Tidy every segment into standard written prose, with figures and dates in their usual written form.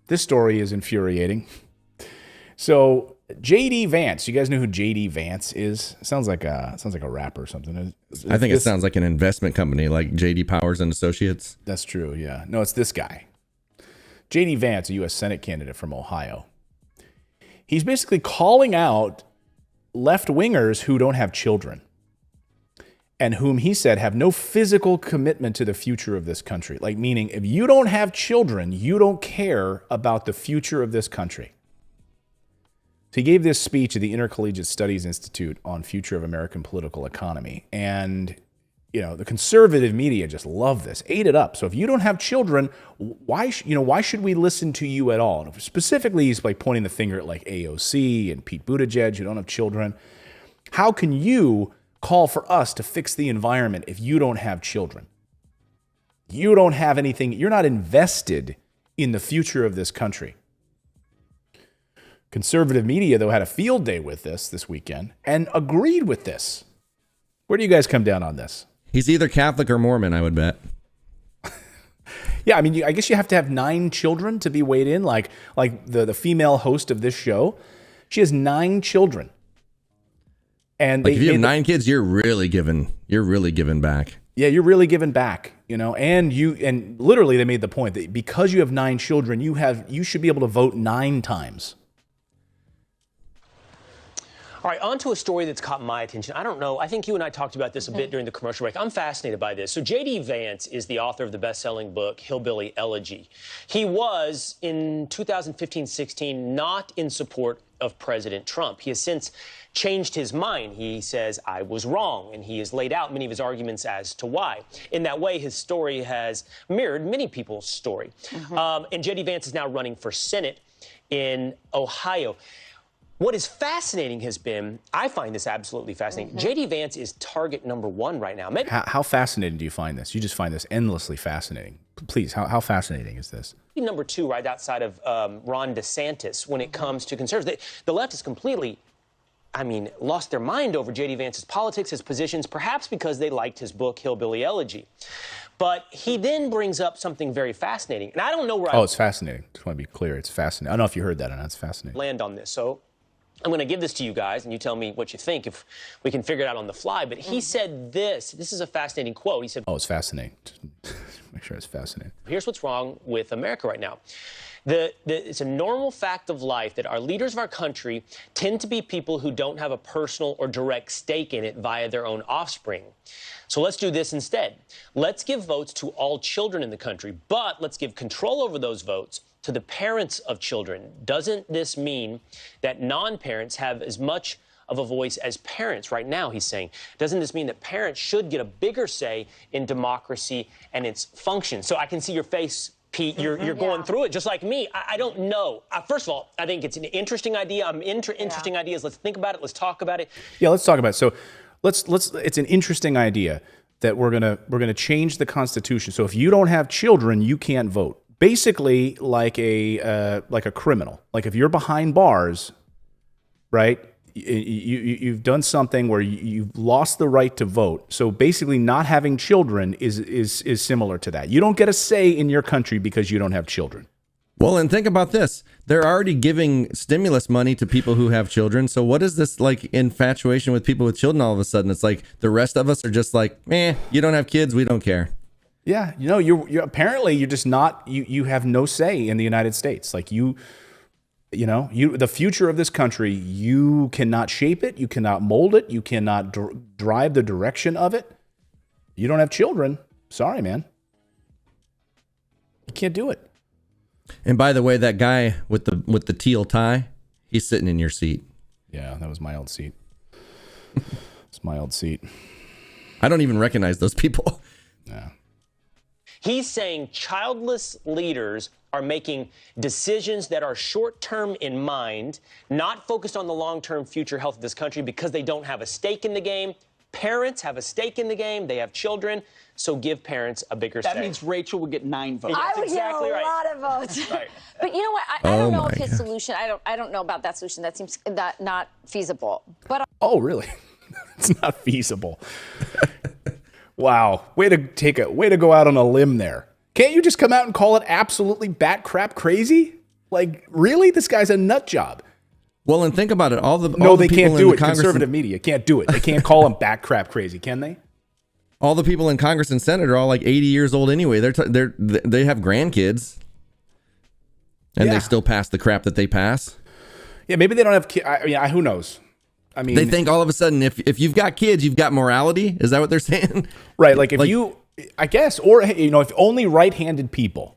This story is infuriating. So JD Vance, you guys know who JD Vance is? Sounds like a rapper or something. I think it sounds like an investment company, like JD Powers and Associates. That's true. Yeah. No, it's this guy. JD Vance, a U.S. Senate candidate from Ohio. He's basically calling out left-wingers who don't have children and whom he said have no physical commitment to the future of this country. Like, meaning if you don't have children, you don't care about the future of this country. So he gave this speech at the Intercollegiate Studies Institute on future of American political economy. And, you know, the conservative media just love this, ate it up. So if you don't have children, why should we listen to you at all? And specifically, he's like pointing the finger at like AOC and Pete Buttigieg who don't have children. How can you call for us to fix the environment if you don't have children? You don't have anything. You're not invested in the future of this country. Conservative media, though, had a field day with this weekend and agreed with this. Where do you guys come down on this? He's either Catholic or Mormon, I would bet. Yeah, I mean, I guess you have to have 9 children to be weighed in. Like the female host of this show, she has 9 children. And if you have 9 kids, you're really giving back. Yeah, you're really giving back, you know. And literally, they made the point that because you have 9 children, you should be able to vote 9 times. All right, on to a story that's caught my attention. I don't know. I think you and I talked about this a bit during the commercial break. I'm fascinated by this. So JD Vance is the author of the best-selling book, Hillbilly Elegy. He was, in 2015-16, not in support of President Trump. He has since changed his mind. He says, I was wrong, and he has laid out many of his arguments as to why. In that way, his story has mirrored many people's story. And JD Vance is now running for Senate in Ohio. What is fascinating has been, I find this absolutely fascinating. JD Vance is target number 1 right now. Maybe how fascinating do you find this? You just find this endlessly fascinating. Please, how fascinating is this? number 2 right outside of Ron DeSantis when it comes to conservatives. The left is completely, lost their mind over JD Vance's politics, his positions, perhaps because they liked his book, Hillbilly Elegy. But he then brings up something very fascinating. And I don't know where it's fascinating. Just want to be clear. It's fascinating. I don't know if you heard that or not. It's fascinating. Land on this. So I'm going to give this to you guys, and you tell me what you think if we can figure it out on the fly. But he said this. This is a fascinating quote. He said, it's fascinating. Make sure it's fascinating. Here's what's wrong with America right now. It's a normal fact of life that our leaders of our country tend to be people who don't have a personal or direct stake in it via their own offspring. So let's do this instead. Let's give votes to all children in the country, but let's give control over those votes to the parents of children. Doesn't this mean that non-parents have as much of a voice as parents right now, he's saying? Doesn't this mean that parents should get a bigger say in democracy and its function? So I can see your face, Pete. You're going through it just like me. I don't know. First of all, I think it's an interesting idea. I'm into interesting ideas. Let's think about it. Let's talk about it. Yeah, let's talk about it. So let's it's an interesting idea that we're gonna change the Constitution. So if you don't have children, you can't vote. Basically, like a criminal. Like if you're behind bars, right? You've done something where you've lost the right to vote. So basically, not having children is similar to that. You don't get a say in your country because you don't have children. Well, and think about this. They're already giving stimulus money to people who have children. So what is this like infatuation with people with children all of a sudden? It's like the rest of us are just like, you don't have kids, we don't care. Yeah, you're apparently you're just not, you have no say in the United States. Like the future of this country, you cannot shape it, you cannot mold it, you cannot drive the direction of it. You don't have children. Sorry, man. You can't do it. And by the way, that guy with the teal tie, he's sitting in your seat. Yeah, that was my old seat. It's my old seat. I don't even recognize those people. Yeah. He's saying childless leaders are making decisions that are short-term in mind, not focused on the long-term future health of this country because they don't have a stake in the game. Parents have a stake in the game. They have children, so give parents a bigger say. That means Rachel will get 9 votes. I would exactly get a right. lot of votes. Right. But you know what? I don't know if his solution. I don't know about that solution. That seems not feasible. But oh, really? It's not feasible. Wow, way to go out on a limb there. Can't you just come out and call it absolutely bat crap crazy? Like, really? This guy's a nut job. Well, and think about it. All the They people can't do in it. Congress Conservative media can't do it. They can't call him back crap crazy, can they? all the people in Congress and Senate are all like 80 years old anyway. They have grandkids, and they still pass the crap that they pass. Yeah, maybe they don't have kids. Who knows? I mean, They think all of a sudden if you've got kids, you've got morality. Is that what they're saying? right? Like if you, I guess, or if only right-handed people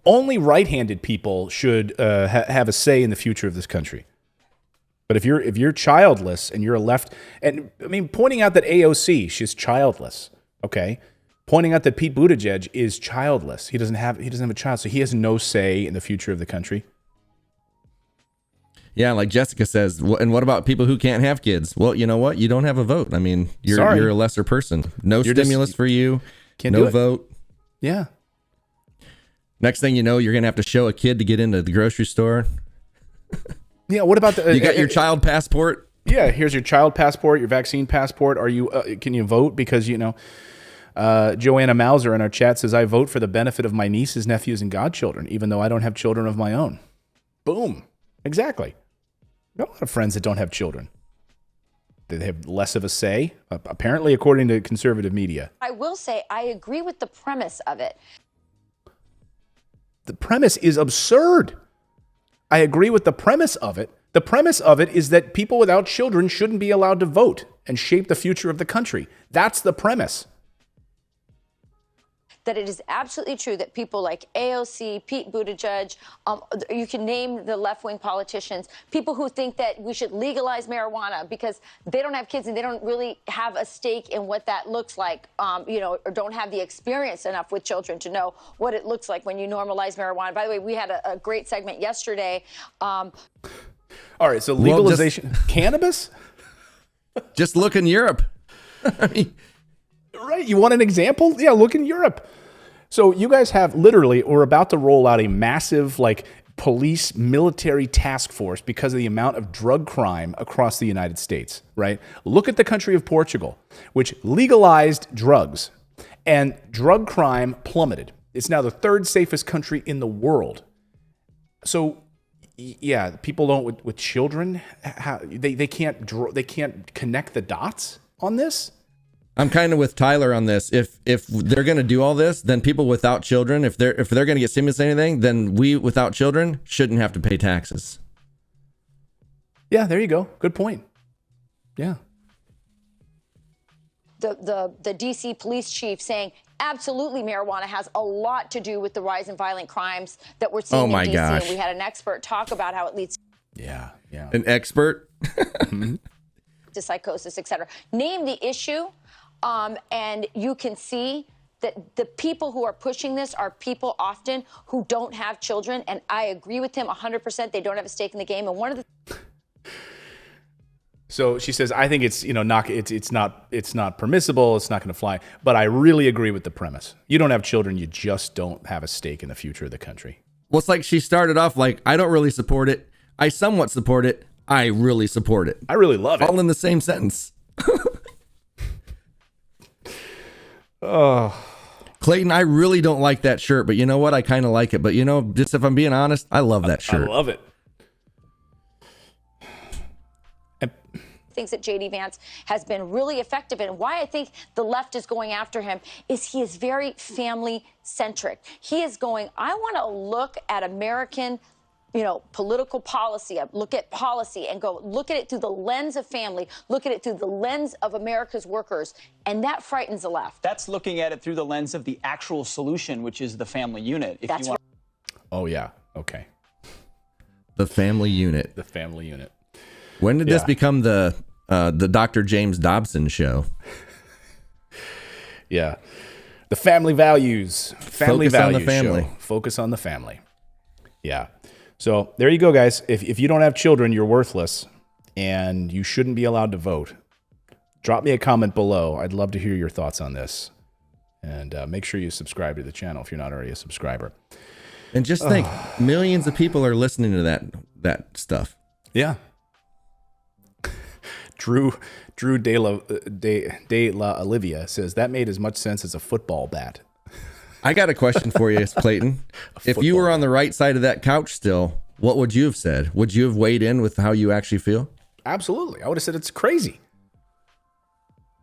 should have a say in the future of this country. But if you're childless and you're a left, and I mean, pointing out that AOC, she's childless. Okay, pointing out that Pete Buttigieg is childless. He doesn't have a child, so he has no say in the future of the country. Yeah, like Jessica says, and what about people who can't have kids? Well, you know what? You don't have a vote. I mean, you're a lesser person. No stimulus for you. No vote. Yeah. Next thing you know, you're gonna have to show a kid to get into the grocery store. Yeah. What about you got your child passport? Yeah. Here's your child passport, your vaccine passport. Are you? Can you vote? Because Joanna Mauser in our chat says, I vote for the benefit of my nieces, nephews, and godchildren, even though I don't have children of my own. Boom. Exactly. I got a lot of friends that don't have children. They have less of a say, apparently, according to conservative media. I will say I agree with the premise of it. The premise is absurd. I agree with the premise of it. The premise of it is that people without children shouldn't be allowed to vote and shape the future of the country. That's the premise. That it is absolutely true that people like AOC, Pete Buttigieg, you can name the left-wing politicians, people who think that we should legalize marijuana because they don't have kids and they don't really have a stake in what that looks like, or don't have the experience enough with children to know what it looks like when you normalize marijuana. By the way, we had a great segment yesterday. All right, so legalization, cannabis? Just look in Europe. I mean, right, you want an example? Yeah, look in Europe. So you guys have literally, we're about to roll out a massive police military task force because of the amount of drug crime across the United States, right? Look at the country of Portugal, which legalized drugs and drug crime plummeted. It's now the third safest country in the world. So yeah, people don't with children, they can't connect the dots on this. I'm kind of with Tyler on this. If they're going to do all this, then people without children, if they're going to get stimulus or anything, then we without children shouldn't have to pay taxes. Yeah, there you go. Good point. Yeah. The DC police chief saying absolutely marijuana has a lot to do with the rise in violent crimes that we're seeing in DC. Gosh. And we had an expert talk about how it leads An expert to psychosis, etc. Name the issue. And you can see that the people who are pushing this are people often who don't have children. And I agree with him 100%. They don't have a stake in the game. And one of the So she says, I think it's not permissible. It's not going to fly. But I really agree with the premise. You don't have children. You just don't have a stake in the future of the country. Well, it's like she started off like, I don't really support it. I somewhat support it. I really support it. I really love it. All in the same sentence. Oh, Clayton, I really don't like that shirt, but you know what? I kind of like it. But just if I'm being honest, I love that shirt. I love it. things that JD Vance has been really effective in. Why I think the left is going after him is he is very family centric. He is going, I want to look at American political policy, look at policy and go look at it through the lens of family, look at it through the lens of America's workers. And that frightens the left. That's looking at it through the lens of the actual solution, which is the family unit. That's you want. Oh, yeah. Okay. The family unit. The family unit. When did this become the Dr. James Dobson show? Yeah. The family values. Family Focus on values the family. show. Focus on the family. Yeah. So there you go, guys. If you don't have children, you're worthless and you shouldn't be allowed to vote. Drop me a comment below. I'd love to hear your thoughts on this. And make sure you subscribe to the channel if you're not already a subscriber. And just think, millions of people are listening to that stuff. Yeah. Drew De La Olivia says that made as much sense as a football bat. I got a question for you, Clayton. If you were on the right side of that couch still, what would you have said? Would you have weighed in with how you actually feel? Absolutely. I would have said it's crazy.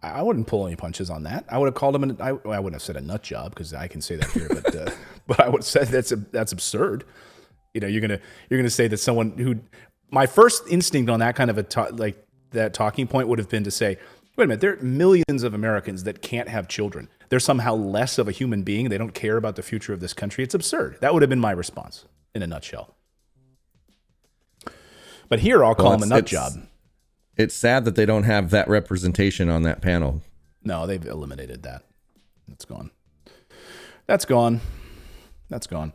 I wouldn't pull any punches on that. I would have called him I wouldn't have said a nut job, because I can say that here, but I would have said that's absurd. You know, you're gonna say that someone who, my first instinct on that kind of that talking point would have been to say, wait a minute, there are millions of Americans that can't have children. They're somehow less of a human being. They don't care about the future of this country. It's absurd. That would have been my response in a nutshell. But here I'll call him a nut job. It's sad that they don't have that representation on that panel. No, they've eliminated that. That's gone. That's gone. That's gone.